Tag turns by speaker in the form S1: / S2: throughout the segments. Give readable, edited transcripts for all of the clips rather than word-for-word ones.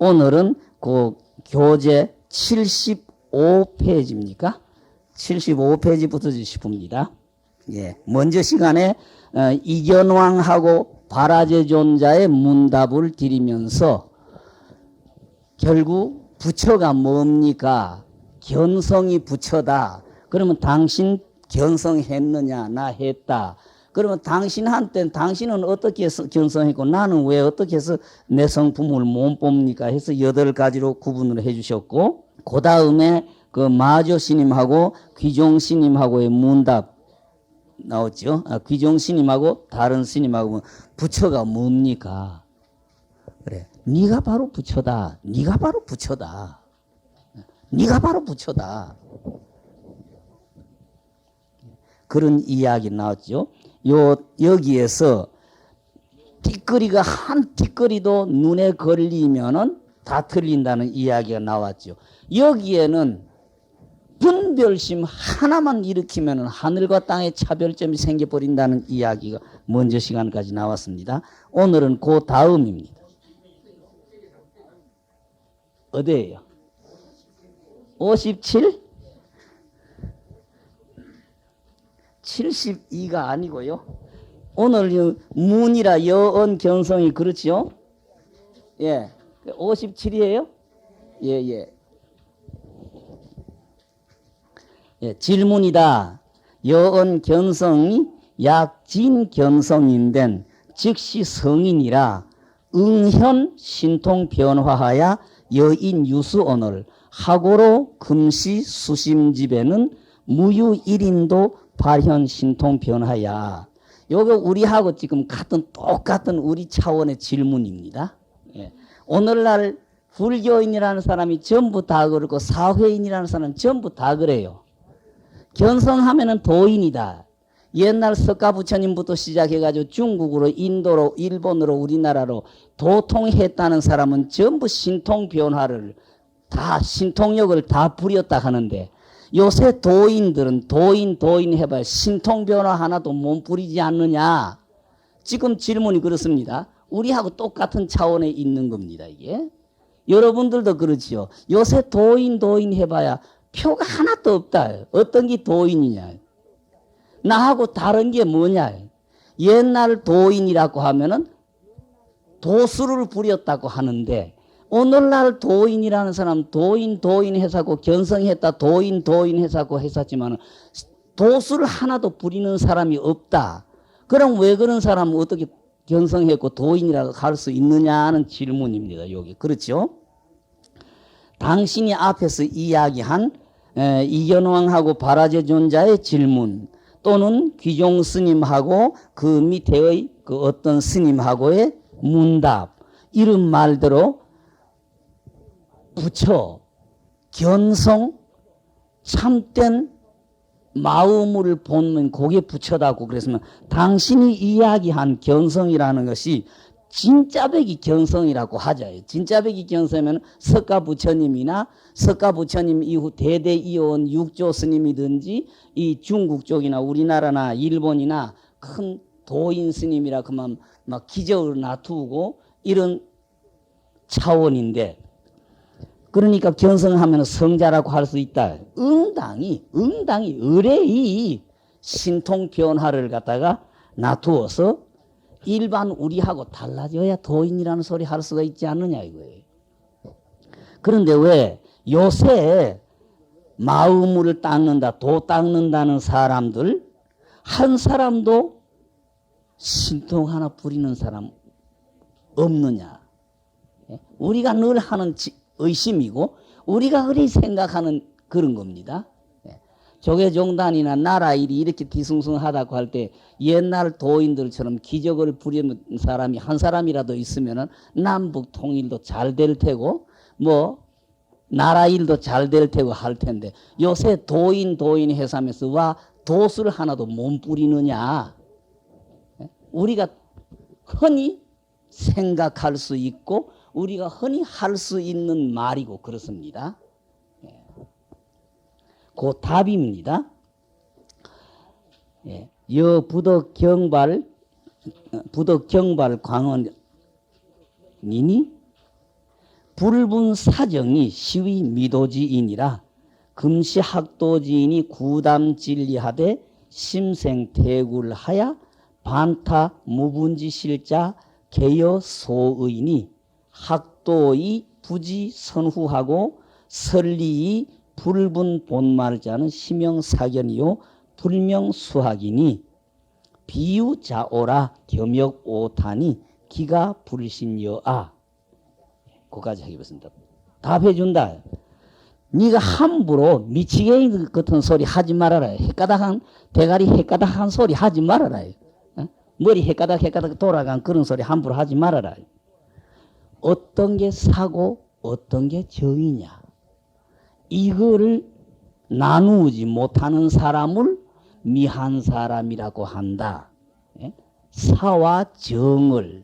S1: 오늘은 그 교재 75페이지입니까? 75페이지부터 싶습니다. 예, 먼저 시간에 이견왕하고 바라제존자의 문답을 드리면서 결국 부처가 뭡니까? 견성이 부처다. 그러면 당신 견성했느냐? 나 했다. 그러면 당신한테는 당신은 어떻게 해서 견성했고 나는 왜 어떻게 해서 내 성품을 못 봅니까? 해서 8가지로 구분을 해주셨고, 그 다음에 그 마조 스님하고 귀종 스님하고의 문답 나왔죠. 귀종 스님하고 다른 스님하고 부처가 뭡니까? 그래, 네가 바로 부처다. 네가 바로 부처다. 네가 바로 부처다. 그런 이야기 나왔죠. 여기에서 띠거리가 한 띠거리도 눈에 걸리면은 다 틀린다는 이야기가 나왔죠. 여기에는 분별심 하나만 일으키면은 하늘과 땅의 차별점이 생겨버린다는 이야기가 먼저 시간까지 나왔습니다. 오늘은 그 다음입니다. 어디에요? 57? 72가 아니고요. 오늘 문이라 여언 견성이 그렇지요? 예. 57이에요? 예, 예. 예, 질문이다. 여언 견성이 약진 견성인된 즉시 성인이라 응현 신통 변화하야 여인 유수언을 하고로 금시 수심집에는 무유 1인도 발현 신통 변화야. 요거 우리하고 지금 똑같은 우리 차원의 질문입니다. 예. 오늘날 불교인이라는 사람이 전부 다 그렇고 사회인이라는 사람은 전부 다 그래요. 견성하면은 도인이다. 옛날 석가부처님부터 시작해가지고 중국으로 인도로 일본으로 우리나라로 도통했다는 사람은 전부 신통 변화를 다 신통력을 다 부렸다 하는데, 요새 도인들은 도인 해봐야 신통 변화 하나도 못 부리지 않느냐. 지금 질문이 그렇습니다. 우리하고 똑같은 차원에 있는 겁니다. 이게 여러분들도 그렇지요. 요새 도인 해봐야 표가 하나도 없다. 어떤 게 도인이냐? 나하고 다른 게 뭐냐? 옛날 도인이라고 하면은 도수를 부렸다고 하는데, 오늘날 도인이라는 사람 도인 해서고 견성했다 도인 해서고 했었지만 도수를 하나도 부리는 사람이 없다. 그럼 왜 그런 사람은 어떻게 견성했고 도인이라고 할 수 있느냐는 질문입니다. 여기 그렇죠? 당신이 앞에서 이야기한 이견왕하고 바라제존자의 질문 또는 귀종 스님하고 그 밑에의 그 어떤 스님하고의 문답, 이런 말대로 부처, 견성, 참된 마음을 보는 그게 부처다고 그랬으면, 당신이 이야기한 견성이라는 것이 진짜배기 견성이라고 하자요. 진짜배기 견성이면 석가부처님이나 석가부처님 이후 대대 이어온 육조 스님이든지 이 중국 쪽이나 우리나라나 일본이나 큰 도인 스님이라 그만 막 기적을 놔두고 이런 차원인데, 그러니까 견성하면 성자라고 할 수 있다. 응당이 의뢰이 신통 변화를 갖다가 놔두어서 일반 우리하고 달라져야 도인이라는 소리 할 수가 있지 않느냐 이거예요. 그런데 왜 요새 마음을 닦는다, 도 닦는다는 사람들 한 사람도 신통 하나 부리는 사람 없느냐? 우리가 늘 하는 의심이고 우리가 그리 생각하는 그런 겁니다. 조계종단이나 나라 일이 이렇게 뒤숭숭하다고 할 때 옛날 도인들처럼 기적을 부리는 사람이 한 사람이라도 있으면은 남북 통일도 잘 될 테고 뭐 나라 일도 잘 될 테고 할 텐데, 요새 도인 회사면서 와 도수를 하나도 못 부리느냐? 우리가 흔히 생각할 수 있고 우리가 흔히 할 수 있는 말이고 그렇습니다. 그 답입니다. 여 부덕경발 광원이니 불분 사정이 시위 미도지이니라 금시학도지인이 구담진리하되 심생태굴하야 반타 무분지실자 개여소의니 학도의 부지선후하고 설리의 불분본말자는 심형사견이요 불명수학이니 비유자오라 겸역오타니 기가 불신여아. 그까지 하겠습니다. 답해준다. 네가 함부로 미치게이 같은 소리 하지 말아라. 헷가닥한 대가리 헷가닥한 소리 하지 말아라. 머리 헷가닥 돌아간 그런 소리 함부로 하지 말아라. 어떤 게 사고 어떤 게 정이냐. 이거를 나누지 못하는 사람을 미한 사람이라고 한다. 사와 정을.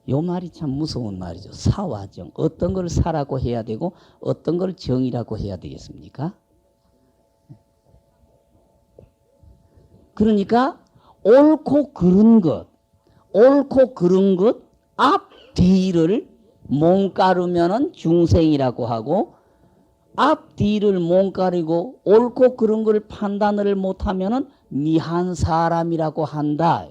S1: 요 말이 참 무서운 말이죠. 사와 정. 어떤 걸 사라고 해야 되고 어떤 걸 정이라고 해야 되겠습니까? 그러니까 옳고 그른 것, 앞뒤를 몽가르면은 중생이라고 하고 앞뒤를 몽가르고 옳고 그른 걸 판단을 못하면은 미한 사람이라고 한다.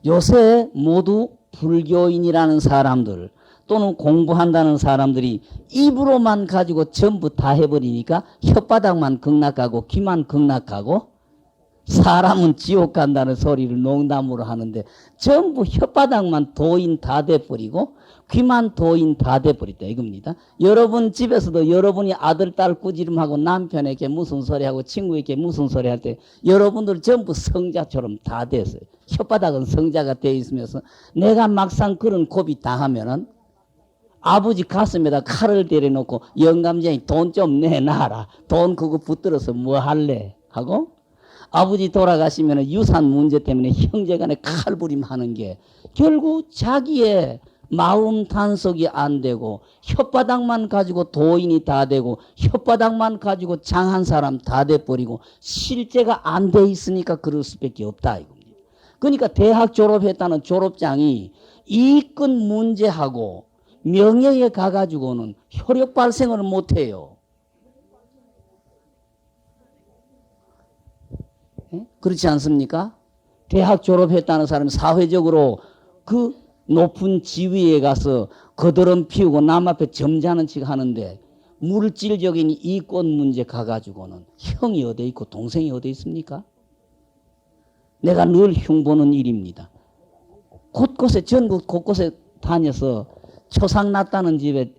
S1: 요새 모두 불교인이라는 사람들 또는 공부한다는 사람들이 입으로만 가지고 전부 다 해버리니까 혓바닥만 극락하고 귀만 극락하고 사람은 지옥 간다는 소리를 농담으로 하는데 전부 혓바닥만 도인 다 돼버리고 귀만 도인 다 돼버렸다 이겁니다. 여러분 집에서도 여러분이 아들 딸 꾸지름하고 남편에게 무슨 소리하고 친구에게 무슨 소리 할 때 여러분들 전부 성자처럼 다 됐어요. 혓바닥은 성자가 돼 있으면서 내가 막상 그런 고비 당하면은 아버지 가슴에다 칼을 때려놓고 영감쟁이 돈 좀 내놔라. 돈 그거 붙들어서 뭐 할래? 하고 아버지 돌아가시면 유산 문제 때문에 형제간에 칼부림하는 게 결국 자기의 마음 단속이 안 되고 혓바닥만 가지고 도인이 다 되고 혓바닥만 가지고 장한 사람 다 돼버리고 실제가 안 돼 있으니까 그럴 수밖에 없다 이겁니다. 그러니까 대학 졸업했다는 졸업장이 이익권 문제하고 명예에 가가지고는 효력 발생을 못해요. 그렇지 않습니까? 대학 졸업했다는 사람이 사회적으로 그 높은 지위에 가서 거드름 피우고 남 앞에 점잖은 척 하는데 물질적인 이권 문제 가가지고는 형이 어디 있고 동생이 어디 있습니까? 내가 늘 흉보는 일입니다. 곳곳에 전국 곳곳에 다녀서 초상 났다는 집에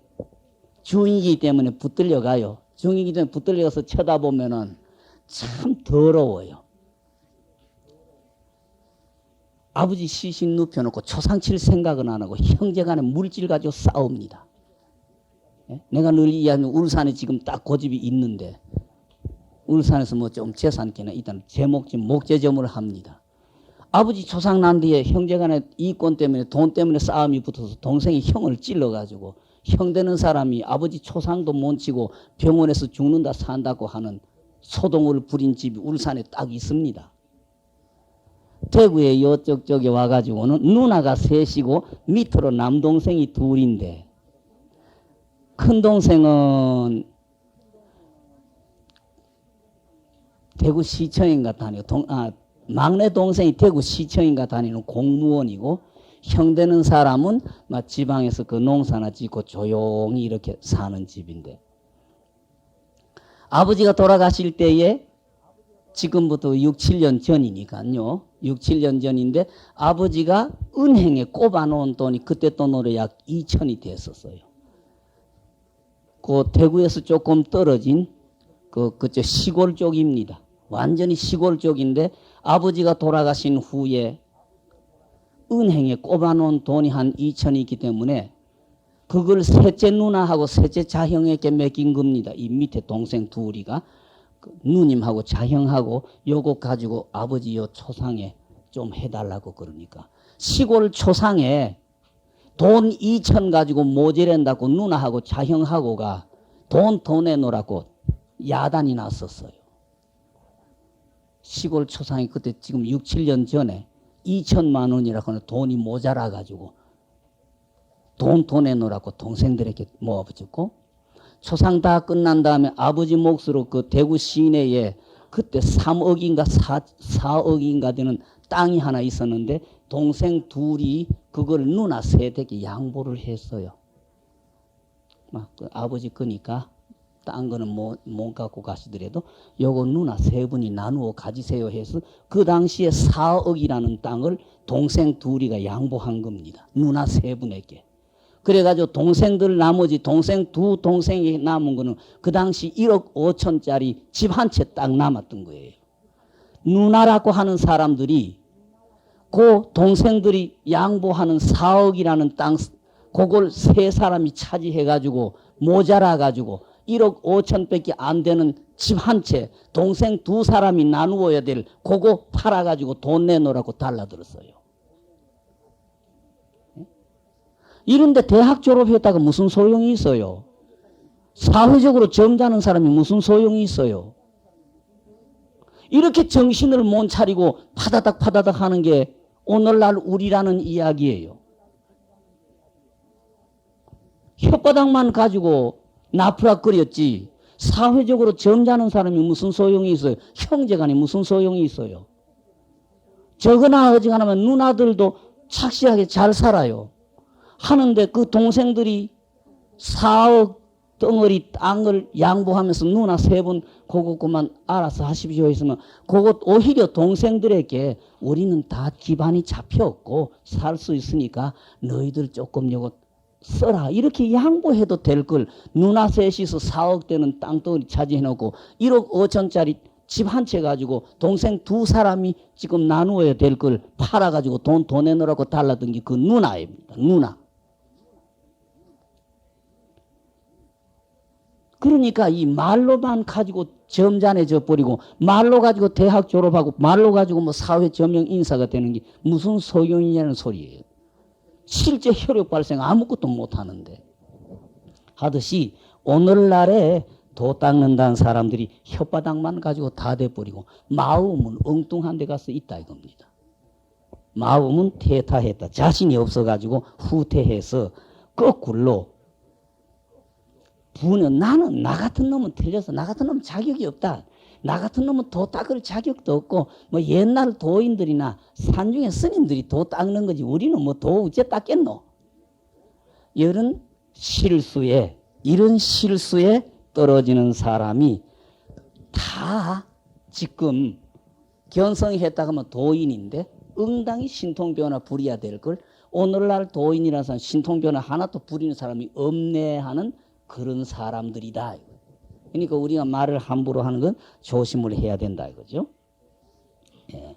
S1: 중이기 때문에 붙들려 가요. 중이기 때문에 붙들려서 쳐다보면은 참 더러워요. 아버지 시신 눕혀놓고 초상 칠 생각은 안 하고 형제간에 물질 가지고 싸웁니다. 내가 늘 이야기하는 울산에 지금 딱 고집이 있는데 울산에서 뭐 좀 재산께나 일단 제목집 목재점을 합니다. 아버지 초상 난 뒤에 형제간에 이권 때문에 돈 때문에 싸움이 붙어서 동생이 형을 찔러가지고 형 되는 사람이 아버지 초상도 못 치고 병원에서 죽는다 산다고 하는 소동을 부린 집이 울산에 딱 있습니다. 대구에 이쪽 쪽에 와가지고는 누나가 셋이고 밑으로 남동생이 둘인데 큰 동생은 대구시청인가 다니고 막내 동생이 대구시청인가 다니는 공무원이고 형 되는 사람은 막 지방에서 그 농사나 짓고 조용히 이렇게 사는 집인데 아버지가 돌아가실 때에 지금부터 6, 7년 전이니까요. 6, 7년 전인데 아버지가 은행에 꼽아놓은 돈이 그때 돈으로 약 2천이 됐었어요. 그 대구에서 조금 떨어진 그저 시골 쪽입니다. 완전히 시골 쪽인데 아버지가 돌아가신 후에 은행에 꼽아놓은 돈이 한 2천이 있기 때문에 그걸 셋째 누나하고 셋째 자형에게 맡긴 겁니다. 이 밑에 동생 둘이가 누님하고 자형하고 요거 가지고 아버지 요 초상에 좀 해달라고 그러니까 시골 초상에 돈 2천 가지고 모자란다고 누나하고 자형하고가 돈 더 내놓으라고 야단이 났었어요. 시골 초상이 그때 지금 6, 7년 전에 2천만 원이라고 하는 돈이 모자라 가지고 돈 내놓으라고 동생들에게 모아붙였고, 초상 다 끝난 다음에 아버지 몫으로 그 대구 시내에 그때 3억인가 4억인가 되는 땅이 하나 있었는데 동생 둘이 그걸 누나 셋에게 양보를 했어요. 막 그 아버지 거니까 딴 거는 못 갖고 가시더라도 요거 누나 세 분이 나누어 가지세요 해서 그 당시에 4억이라는 땅을 동생 둘이가 양보한 겁니다. 누나 세 분에게. 그래가지고 동생들 나머지 동생 두 동생이 남은 거는 그 당시 1억 5천짜리 집 한 채 딱 남았던 거예요. 누나라고 하는 사람들이 그 동생들이 양보하는 4억이라는 땅 그걸 세 사람이 차지해가지고 모자라가지고 1억 5천밖에 안 되는 집 한 채 동생 두 사람이 나누어야 될 그거 팔아가지고 돈 내놓으라고 달라들었어요. 이런데 대학 졸업했다가 무슨 소용이 있어요? 사회적으로 점잖은 사람이 무슨 소용이 있어요? 이렇게 정신을 못 차리고 파다닥 하는 게 오늘날 우리라는 이야기예요. 혓바닥만 가지고 나풀락거렸지 사회적으로 점잖은 사람이 무슨 소용이 있어요? 형제간에 무슨 소용이 있어요? 저거나 어지간하면 누나들도 착실하게 잘 살아요. 하는데 그 동생들이 4억 덩어리 땅을 양보하면서 누나 세 분 그거 그만 알아서 하십시오 했으면 그것 오히려 동생들에게 우리는 다 기반이 잡혀있고 살 수 있으니까 너희들 조금 요거 써라 이렇게 양보해도 될 걸 누나 셋이서 4억 되는 땅덩어리 차지해놓고 1억 5천짜리 집 한 채 가지고 동생 두 사람이 지금 나누어야 될 걸 팔아가지고 돈 내놓으라고 달라던 게 그 누나입니다. 누나. 그러니까 이 말로만 가지고 점잖해져 버리고 말로 가지고 대학 졸업하고 말로 가지고 뭐 사회 저명 인사가 되는 게 무슨 소용이냐는 소리예요. 실제 혈육 발생 아무것도 못하는데 하듯이 오늘날에 도 닦는다는 사람들이 혓바닥만 가지고 다 돼버리고 마음은 엉뚱한 데 가서 있다 이겁니다. 마음은 퇴타했다. 자신이 없어가지고 후퇴해서 거꾸로 부는 나는 나 같은 놈은 틀려서 나 같은 놈은 자격이 없다. 나 같은 놈은 도 닦을 자격도 없고 뭐 옛날 도인들이나 산중에 스님들이 도 닦는 거지 우리는 뭐 도 어째 닦겠노. 이런 실수에 떨어지는 사람이 다 지금 견성했다고 하면 도인인데 응당히 신통변화 부려야 될 걸 오늘날 도인이라는 사람 신통변화 하나도 부리는 사람이 없네 하는 그런 사람들이다. 그러니까 우리가 말을 함부로 하는 건 조심을 해야 된다 이거죠. 예.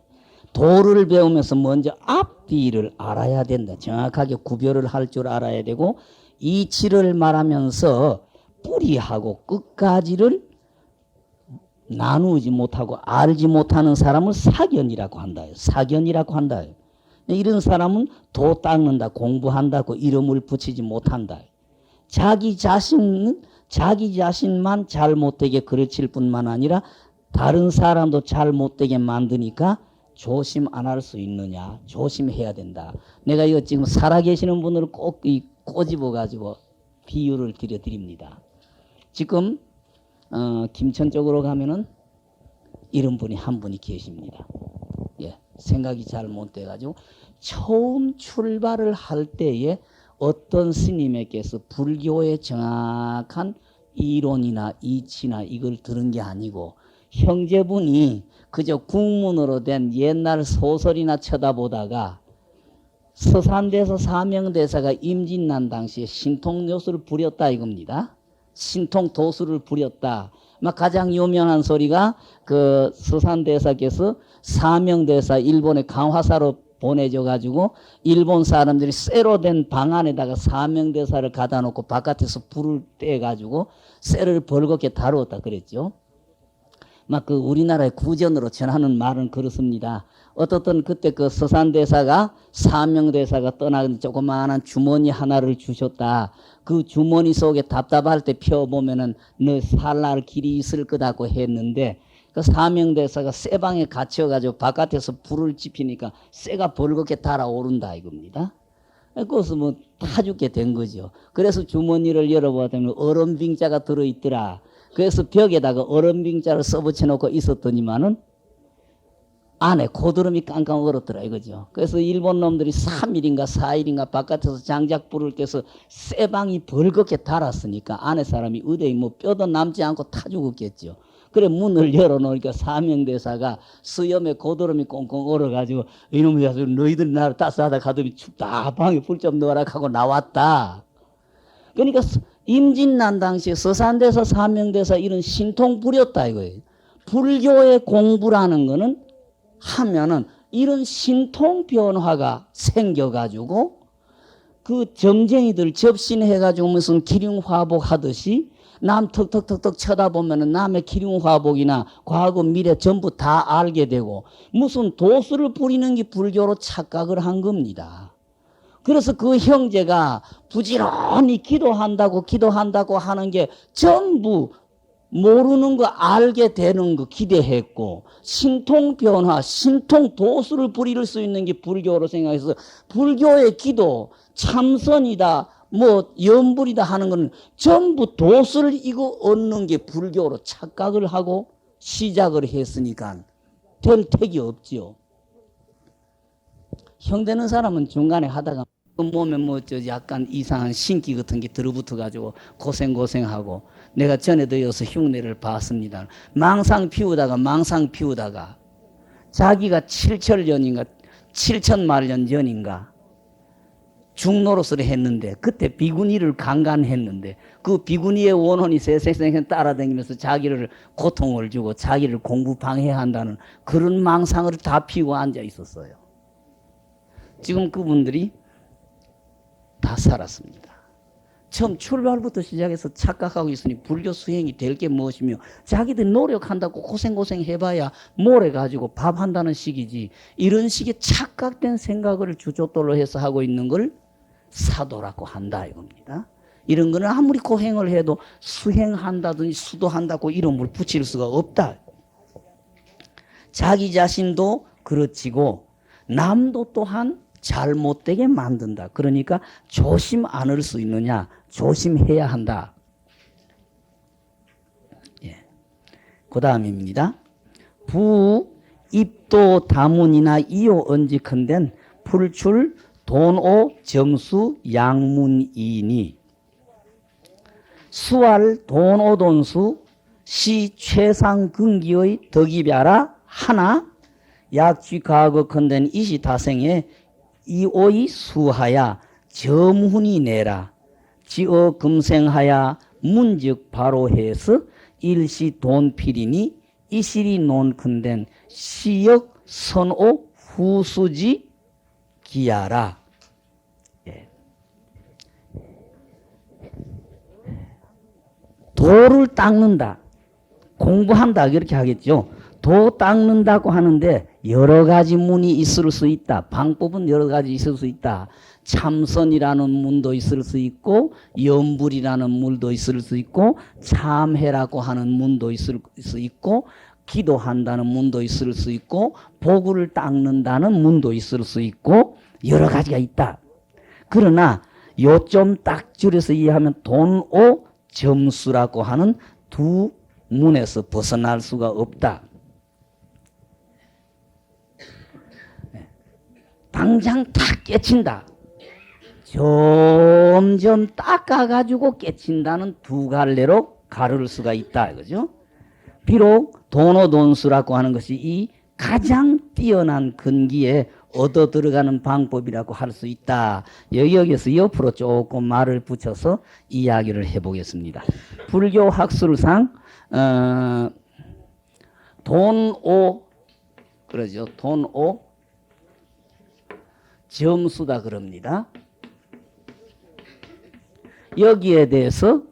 S1: 도를 배우면서 먼저 앞뒤를 알아야 된다. 정확하게 구별을 할 줄 알아야 되고 이치를 말하면서 뿌리하고 끝까지를 나누지 못하고 알지 못하는 사람을 사견이라고 한다. 사견이라고 한다. 이런 사람은 도 닦는다, 공부한다고 이름을 붙이지 못한다. 자기 자신만 잘못되게 가르칠 뿐만 아니라 다른 사람도 잘못되게 만드니까 조심 안 할 수 있느냐? 조심해야 된다. 내가 이거 지금 살아계시는 분을 꼭 꼬집어 가지고 비유를 드립니다. 지금 김천 쪽으로 가면은 이런 분이 한 분이 계십니다. 예, 생각이 잘 못 돼가지고 처음 출발을 할 때에 어떤 스님에게서 불교의 정확한 이론이나 이치나 이걸 들은 게 아니고 형제분이 그저 국문으로 된 옛날 소설이나 쳐다보다가 서산대사 사명대사가 임진난 당시에 신통요술을 부렸다 이겁니다. 신통도수를 부렸다. 가장 유명한 소리가 그 서산대사께서 사명대사 일본의 강화사로 보내줘 가지고 일본 사람들이 쇠로 된 방 안에다가 사명대사를 갖다 놓고 바깥에서 불을 떼 가지고 쇠를 벌겋게 다루었다 그랬죠. 그 우리나라의 구전으로 전하는 말은 그렇습니다. 어떻든 그때 그 서산대사가 사명대사가 떠나는 조그마한 주머니 하나를 주셨다. 그 주머니 속에 답답할 때 펴보면은 너 살 날 길이 있을 거다고 했는데 그 사명대사가 쇠방에 갇혀가지고 바깥에서 불을 지피니까 쇠가 벌겋게 달아오른다 이겁니다. 그래서 뭐 다 죽게 된 거죠. 그래서 주머니를 열어보았더니 얼음빙자가 들어있더라. 그래서 벽에다가 얼음빙자를 써붙여놓고 있었더니만은 안에 고드름이 깡깡 얼었더라 이거죠. 그래서 일본 놈들이 3일인가 4일인가 바깥에서 장작불을 떼서 쇠방이 벌겋게 달았으니까 안에 사람이 의대에 뭐 뼈도 남지 않고 타 죽었겠죠. 그래 문을 열어놓으니까 사명대사가 수염에 고드름이 꽁꽁 얼어가지고 이놈이 아주 너희들 나를 따스하다 가더니 춥다 방에 불 좀 넣어라 하고 나왔다. 그러니까 임진난 당시에 서산대사 사명대사 이런 신통 부렸다 이거예요. 불교의 공부라는 거는 하면은 이런 신통 변화가 생겨가지고 그 점쟁이들 접신해가지고 무슨 기륭화복 하듯이 남 턱턱턱턱 쳐다보면은 남의 기륭화복이나 과거 미래 전부 다 알게 되고 무슨 도수를 부리는 게 불교로 착각을 한 겁니다. 그래서 그 형제가 부지런히 기도한다고 하는 게 전부 모르는 거 알게 되는 거 기대했고 신통 변화, 신통 도수를 부릴 수 있는 게 불교로 생각해서 불교의 기도, 참선이다, 뭐 염불이다 하는 건 전부 도수를 이거 얻는 게 불교로 착각을 하고 시작을 했으니까 될 택이 없지요. 형되는 사람은 중간에 하다가 몸에 뭐 약간 이상한 신기 같은 게 들어붙어가지고 고생하고 내가 전에도 여서 흉내를 봤습니다. 망상 피우다가 자기가 7천년인가 7천만년 전인가 중노릇을 했는데 그때 비구니를 강간했는데 그 비구니의 원혼이 세세생 따라다니면서 자기를 고통을 주고 자기를 공부 방해한다는 그런 망상을 다 피우고 앉아 있었어요. 지금 그분들이 다 살았습니다. 처음 출발부터 시작해서 착각하고 있으니 불교 수행이 될 게 무엇이며 자기들 노력한다고 고생해봐야 모래 가지고 밥 한다는 식이지 이런 식의 착각된 생각을 주조돌로 해서 하고 있는 걸 사도라고 한다 이겁니다. 이런 거는 아무리 고행을 해도 수행한다든지 수도한다고 이름을 붙일 수가 없다. 자기 자신도 그렇지고 남도 또한 잘못되게 만든다. 그러니까 조심 안 할 수 있느냐? 조심해야 한다. 예. 그 다음입니다. 부, 입도, 다문이나 이오 언지컨된 풀출, 돈오, 점수, 양문이니 수알, 돈오, 돈수, 시, 최상, 근기의 덕이벼라 하나 약쥐, 과거, 컨된 이시, 다생에 이오이 수하야 점훈이 내라 지어 금생하야 문즉 바로 해서 일시 돈필이니 이실이 논컨된 시역 선오 후수지 기야라. 예. 도를 닦는다 공부한다 이렇게 하겠죠. 도 닦는다고 하는데 여러 가지 문이 있을 수 있다. 방법은 여러 가지 있을 수 있다. 참선이라는 문도 있을 수 있고 염불이라는 문도 있을 수 있고 참회라고 하는 문도 있을 수 있고 기도한다는 문도 있을 수 있고 보구를 닦는다는 문도 있을 수 있고 여러 가지가 있다. 그러나 요점 딱 줄여서 이해하면 돈오 점수라고 하는 두 문에서 벗어날 수가 없다. 당장 탁 깨친다. 점점 닦아가지고 깨친다는 두 갈래로 가를 수가 있다. 그죠? 비록 돈오돈수라고 하는 것이 이 가장 뛰어난 근기에 얻어 들어가는 방법이라고 할 수 있다. 여기에서 옆으로 조금 말을 붙여서 이야기를 해보겠습니다. 불교 학술상 돈오 그러죠. 돈오 점수다 그럽니다. 여기에 대해서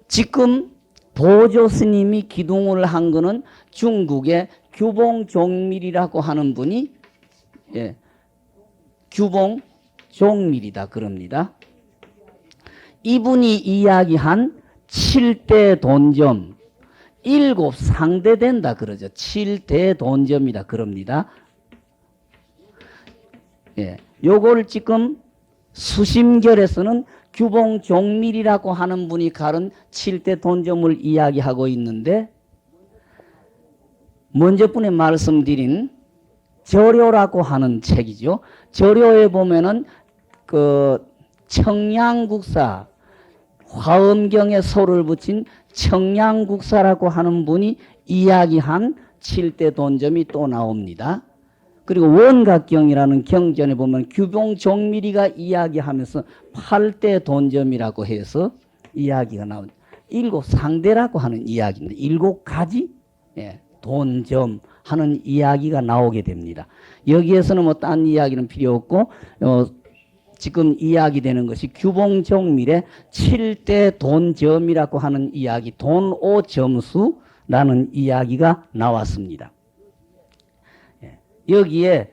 S1: 지금 도조 스님이 기둥을 한 거는 중국의 규봉종밀이라고 하는 분이 규봉종밀이다 그럽니다. 이분이 이야기한 7대 돈점 일곱 상대된다 그러죠. 7대 돈점이다 그럽니다. 예, 요걸 지금 수심결에서는 규봉종밀이라고 하는 분이 가른 7대 돈점을 이야기하고 있는데, 먼저 분에 말씀드린 절요라고 하는 책이죠. 절요에 보면은 그 청양국사, 화엄경에 소를 붙인 청양국사라고 하는 분이 이야기한 7대 돈점이 또 나옵니다. 그리고 원각경이라는 경전에 보면 규봉종밀이가 이야기하면서 8대 돈점이라고 해서 이야기가 나옵니다. 7상대라고 하는 이야기입니다. 7가지 돈점 하는 이야기가 나오게 됩니다. 여기에서는 뭐 딴 이야기는 필요 없고 지금 이야기되는 것이 규봉종밀의 7대 돈점이라고 하는 이야기, 돈오점수라는 이야기가 나왔습니다. 여기에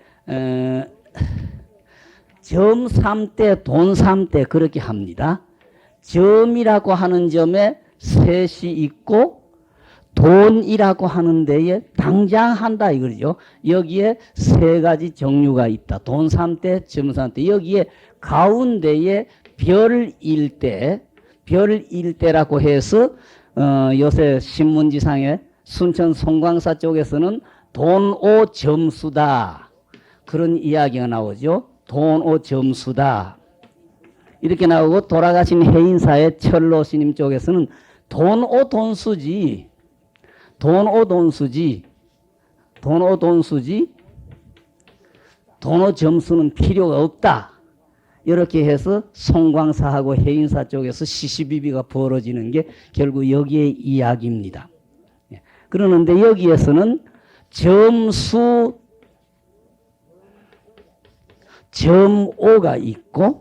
S1: 점 3대, 돈 3대 그렇게 합니다. 점이라고 하는 점에 셋이 있고 돈이라고 하는 데에 당장 한다 이거죠. 여기에 세 가지 종류가 있다. 돈 3대, 점 3대. 여기에 가운데에 별 1대, 별 1대라고 해서 요새 신문지상에 순천 송광사 쪽에서는 돈오 점수다. 그런 이야기가 나오죠. 돈오 점수다. 이렇게 나오고, 돌아가신 해인사의 철로 스님 쪽에서는 돈오 돈수지, 돈오 돈수지, 돈오 돈수지, 돈오 점수는 필요가 없다. 이렇게 해서 송광사하고 해인사 쪽에서 시시비비가 벌어지는 게 결국 여기의 이야기입니다. 그러는데 여기에서는 점수 점 5가 있고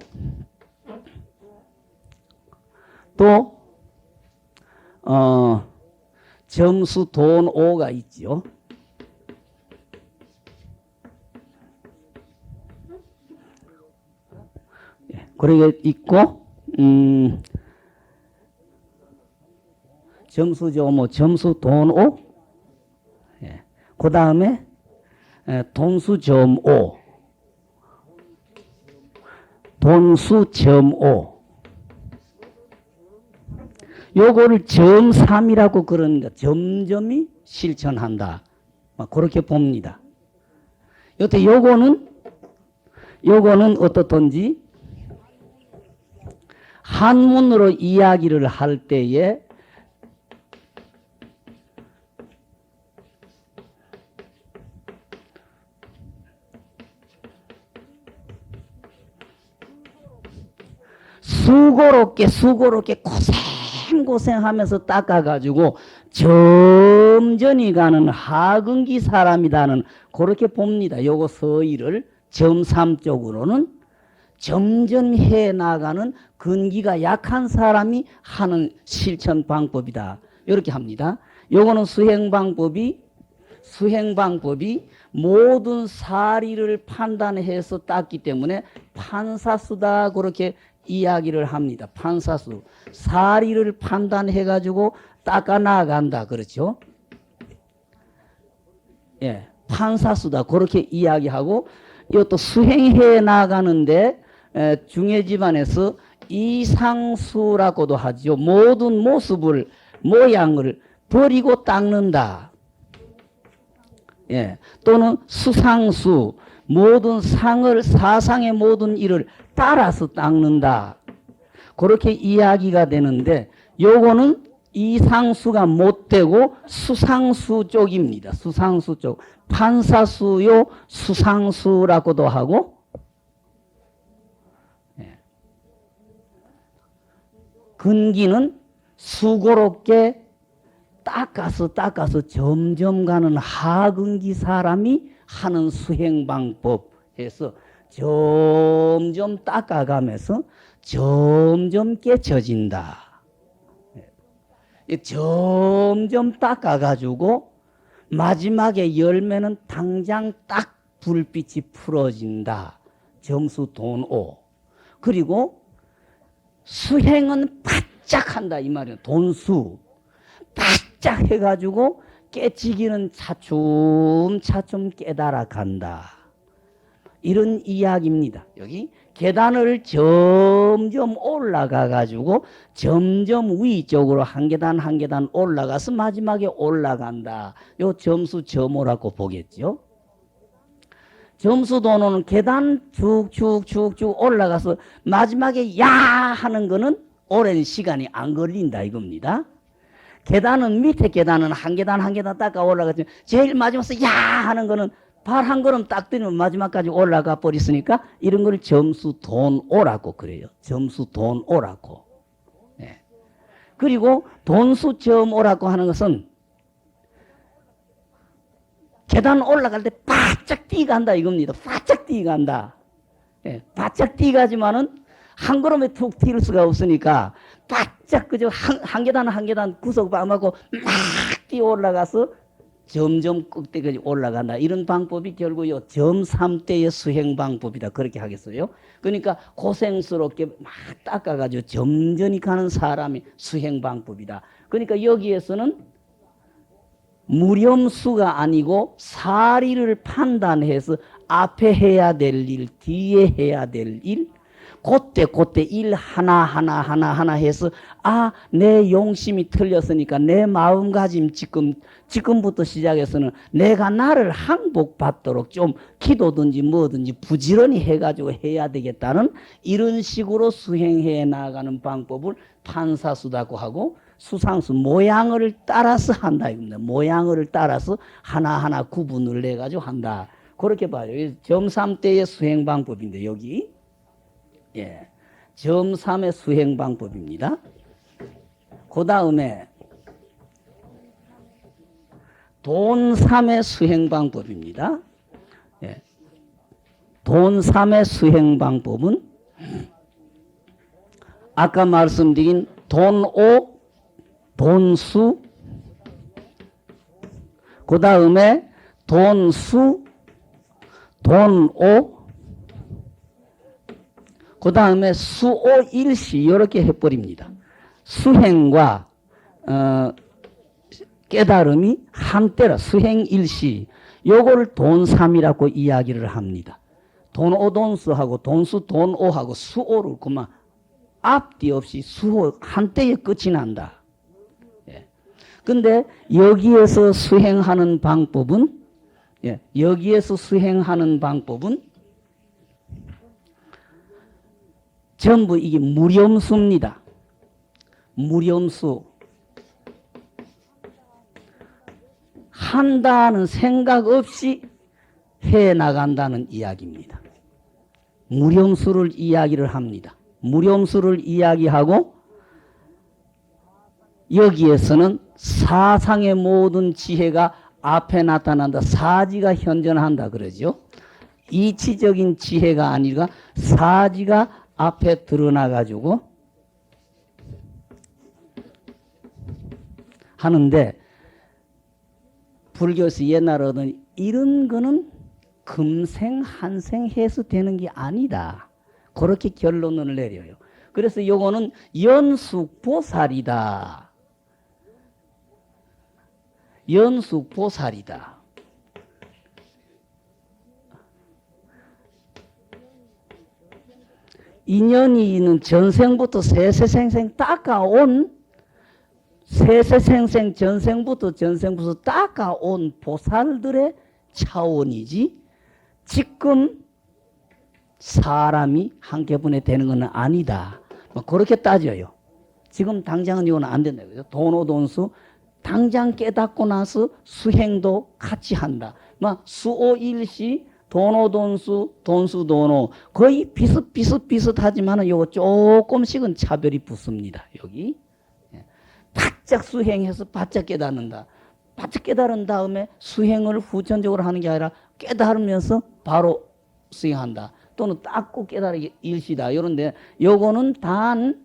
S1: 또 점수 돈 5가 있죠. 그러게 있고 점수죠. 뭐 점수 돈 5. 그 다음에 돈수점 5, 돈수점 5. 요거를 점 3이라고 그러니까 점점이 실천한다. 그렇게 봅니다. 여태 요거는 어떻든지 한문으로 이야기를 할 때에 수고롭게 고생하면서 닦아가지고 점전이 가는 하근기 사람이다는 그렇게 봅니다. 요거 서의를 점3 쪽으로는 점점해 나가는 근기가 약한 사람이 하는 실천 방법이다. 이렇게 합니다. 요거는 수행 방법이 모든 사리를 판단해서 땄기 때문에 판사수다 그렇게 이야기를 합니다. 판사수. 사리를 판단해가지고 닦아 나간다. 그렇죠? 예. 판사수다. 그렇게 이야기하고, 이것도 수행해 나가는데, 중해 집안에서 이상수라고도 하죠. 모든 모습을, 모양을 버리고 닦는다. 예. 또는 수상수. 모든 상을, 사상의 모든 일을 따라서 닦는다. 그렇게 이야기가 되는데, 요거는 이상수가 못 되고 수상수 쪽입니다. 수상수 쪽. 판사수요, 수상수라고도 하고, 근기는 수고롭게 닦아서 점점 가는 하근기 사람이 하는 수행 방법에서 점점 닦아가면서 점점 깨쳐진다. 점점 닦아가지고 마지막에 열매는 당장 딱 불빛이 풀어진다. 점수 돈 5. 그리고 수행은 바짝 한다 이 말이에요. 돈수. 바짝 해가지고 깨치기는 차츰차츰 깨달아 간다. 이런 이야기입니다. 여기 계단을 점점 올라가 가지고 점점 위쪽으로 한 계단 한 계단 올라가서 마지막에 올라간다. 요 점수 점오라고 보겠죠. 점수 도노는 계단 쭉쭉쭉쭉 올라가서 마지막에 야 하는 거는 오랜 시간이 안 걸린다 이겁니다. 계단은 밑에 계단은 한 계단 한 계단 닦아 올라가죠. 제일 마지막에 야 하는 거는 발 한 걸음 딱 들이면 마지막까지 올라가 버렸으니까 이런 걸 점수 돈 오라고 그래요. 점수 돈 오라고. 예. 그리고 돈수 점 오라고 하는 것은 계단 올라갈 때 바짝 뛰어간다 이겁니다. 바짝 뛰어간다. 예. 바짝 뛰어가지만은 한 걸음에 툭 튈 수가 없으니까 바짝 그저 한 계단 한 계단 구석 방하고 막 뛰어 올라가서 점점 꼭대기까지 올라간다. 이런 방법이 결국 요 점3대의 수행 방법이다. 그렇게 하겠어요. 그러니까 고생스럽게 막 닦아가지고 점점이 가는 사람이 수행 방법이다. 그러니까 여기에서는 무렴수가 아니고 사리를 판단해서 앞에 해야 될 일, 뒤에 해야 될 일, 그때 일 하나 해서 아, 내 용심이 틀렸으니까 내 마음가짐 지금부터 시작해서는 내가 나를 항복받도록 좀 기도든지 뭐든지 부지런히 해가지고 해야 되겠다는 이런 식으로 수행해 나가는 방법을 판사수다고 하고 수상수 모양을 따라서 한다 이겁니다. 모양을 따라서 하나하나 구분을 내가지고 한다. 그렇게 봐요. 점3대의 수행 방법인데 여기 예, 점3의 수행 방법입니다. 그 다음에 돈3의 수행 방법입니다. 예, 돈3의 수행 방법은 아까 말씀드린 돈5, 돈수, 그 다음에 돈수, 돈5, 그 다음에 수오일시 이렇게 해버립니다. 수행과 깨달음이 한때라 수행일시 요걸 돈3이라고 이야기를 합니다. 돈오돈수하고 돈수 돈오하고 수오를 그만 앞뒤 없이 수호 한때에 끝이 난다. 예. 근데 여기에서 수행하는 방법은 여기에서 수행하는 방법은 전부 이게 무렴수입니다. 무렴수. 한다는 생각 없이 해 나간다는 이야기입니다. 무렴수를 이야기를 합니다. 무렴수를 이야기하고 여기에서는 사상의 모든 지혜가 앞에 나타난다. 사지가 현존한다 그러죠. 이치적인 지혜가 아니라 사지가 앞에 드러나가지고 하는데 불교에서 옛날에는 이런 거는 금생 한생 해서 되는 게 아니다. 그렇게 결론을 내려요. 그래서 요거는 연숙보살이다. 연숙보살이다. 인연이 있는 전생부터 세세생생 닦아온 세세생생 전생부터 닦아온 보살들의 차원이지 지금 사람이 한꺼번에 되는 건 아니다. 뭐 그렇게 따져요. 지금 당장은 이건 안 된다. 그죠? 돈오돈수 당장 깨닫고 나서 수행도 같이 한다. 막 수오일시 돈오돈수 돈수돈오 거의 비슷하지만 요거 조금씩은 차별이 붙습니다. 여기 바짝 수행해서 바짝 깨닫는다. 바짝 깨달은 다음에 수행을 후천적으로 하는 게 아니라 깨달으면서 바로 수행한다. 또는 닦고 깨달으기 일시다. 이런데 요거는 단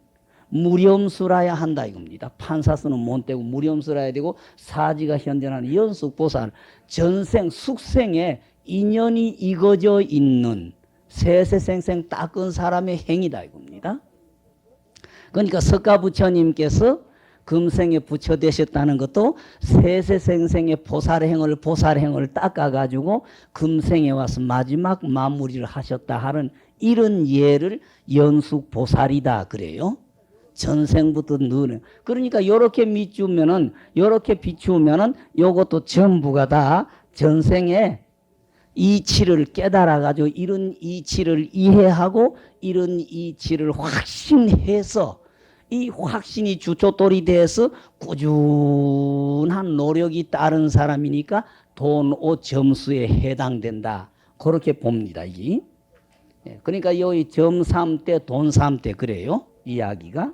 S1: 무렴수라야 한다 이겁니다. 판사수는 못 되고 무렴수라야 되고 사지가 현존하는 연숙보살 전생 숙생에 인연이 익어져 있는 세세생생 닦은 사람의 행위다 이겁니다. 그러니까 석가부처님께서 금생에 부처되셨다는 것도 세세생생의 보살행을 닦아가지고 금생에 와서 마지막 마무리를 하셨다 하는 이런 예를 연숙보살이다 그래요. 전생부터 늘 그러니까 요렇게 비추면은 요것도 전부가 다 전생에 이치를 깨달아 가지고 이런 이치를 이해하고 이런 이치를 확신해서 이 확신이 주춧돌이 돼서 꾸준한 노력이 따른 사람이니까 돈, 옷, 점수에 해당된다. 그렇게 봅니다. 이게. 그러니까 여기 점 3대, 돈 3대 그래요. 이야기가.